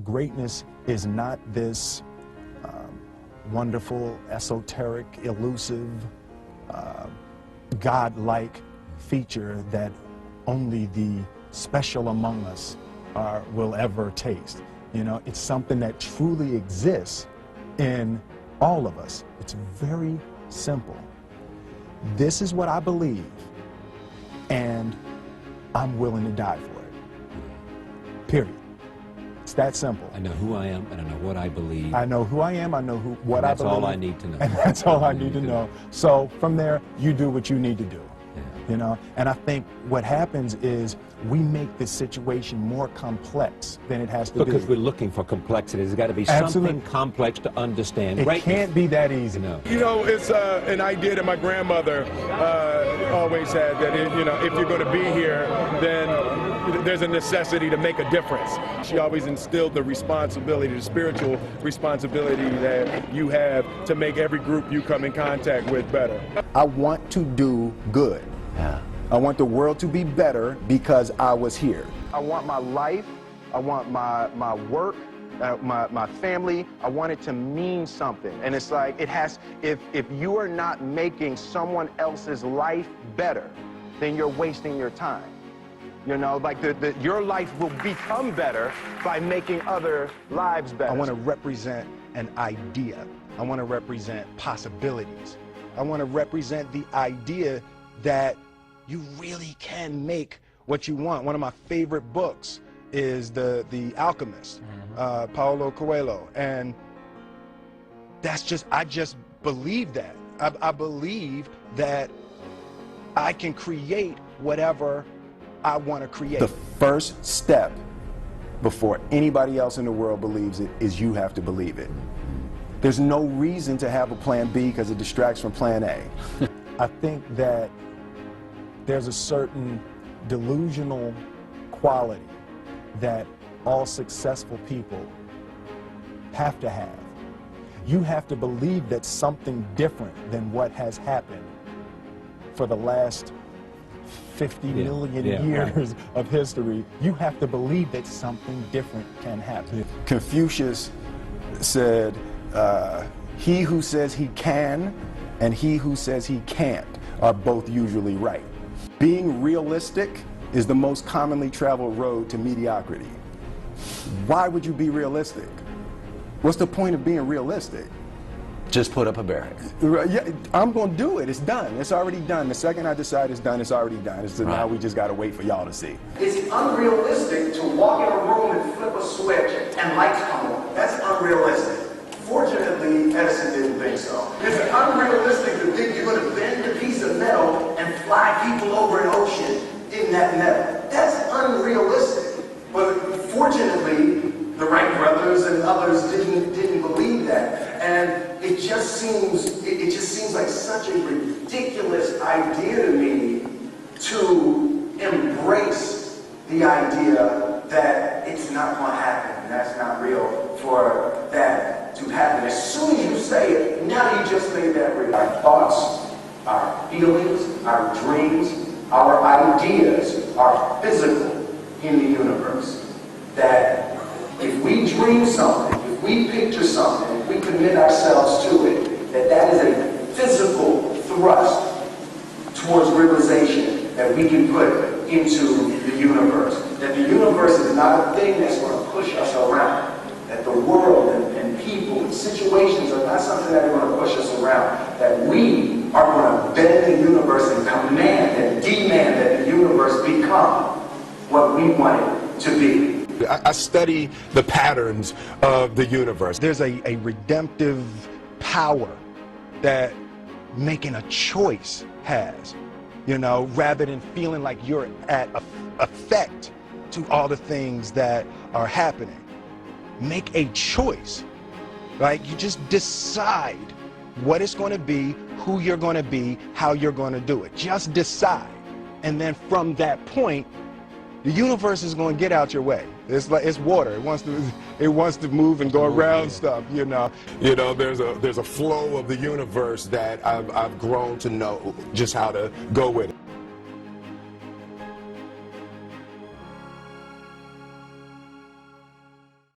Greatness is not this wonderful, esoteric, elusive, God-like feature that only the special among us will ever taste. You know, it's something that truly exists in all of us. It's very simple. This is what I believe, and I'm willing to die for it. Period. It's that simple. I know who I am, and I know what I believe. I know who I am, I know what I believe. That's all I need to know. And that's all I need to know. So from there, you do what you need to do. Yeah. You know, and I think what happens is we make this situation more complex than it has to be. Because we're looking for complexity. There's got to be something complex to understand. It can't be that easy. No. You know, it's an idea that my grandmother always had, that you know, if you're going to be here, then there's a necessity to make a difference. She always instilled the responsibility, the spiritual responsibility that you have to make every group you come in contact with better. I want to do good. Yeah. I want the world to be better because I was here. I want my life, I want my work, my family, I want it to mean something. And it's like, it has, if you are not making someone else's life better, then you're wasting your time. You know, like your life will become better by making other lives better. I want to represent an idea. I want to represent possibilities. I want to represent the idea that you really can make what you want. One of my favorite books is the Alchemist, Paulo Coelho, and that's just, I just believe that. I believe that I can create whatever I want to create. The first step before anybody else in the world believes it is you have to believe it. There's no reason to have a plan B because it distracts from plan A. I think that there's a certain delusional quality that all successful people have to have. You have to believe that something different than what has happened for the last 50 million years of history. You have to believe that something different can happen. Confucius said, he who says he can and he who says he can't are both usually right. Being realistic is the most commonly traveled road to mediocrity. Why would you be realistic? What's the point of being realistic? Just put up a barrier. Yeah, I'm going to do it. It's done. It's already done. The second I decide it's done, it's already done. So now we just got to wait for y'all to see. It's unrealistic to walk in a room and flip a switch and lights come on. That's unrealistic. Fortunately, Edison didn't think so. It's unrealistic to think you're going to bend a piece of metal and fly people over an ocean in that metal. That's unrealistic. But fortunately, the Wright brothers and others didn't believe that. And it just seems like such a ridiculous idea to me to embrace the idea that it's not going to happen and that's not real for that to happen. As soon as you say it, now you just made that real. Our thoughts, our feelings, our dreams, our ideas are physical in the universe. That if we dream something, if we picture something, if we commit ourselves to it, that is a physical thrust towards realization that we can put into the universe. That the universe is not a thing that's going to push us around. That the world and people and situations are not something that are going to push us around. That we are going to bend the universe and command and demand that the universe become what we want it to be. I study the patterns of the universe. There's a redemptive power that making a choice has, you know, rather than feeling like you're at effect to all the things that are happening. Make a choice, right? You just decide what it's going to be, who you're going to be, how you're going to do it. Just decide. And then from that point, the universe is going to get out your way. It's like it's water. It wants to move and go around stuff, you know. You know, there's a flow of the universe that I've grown to know just how to go with it.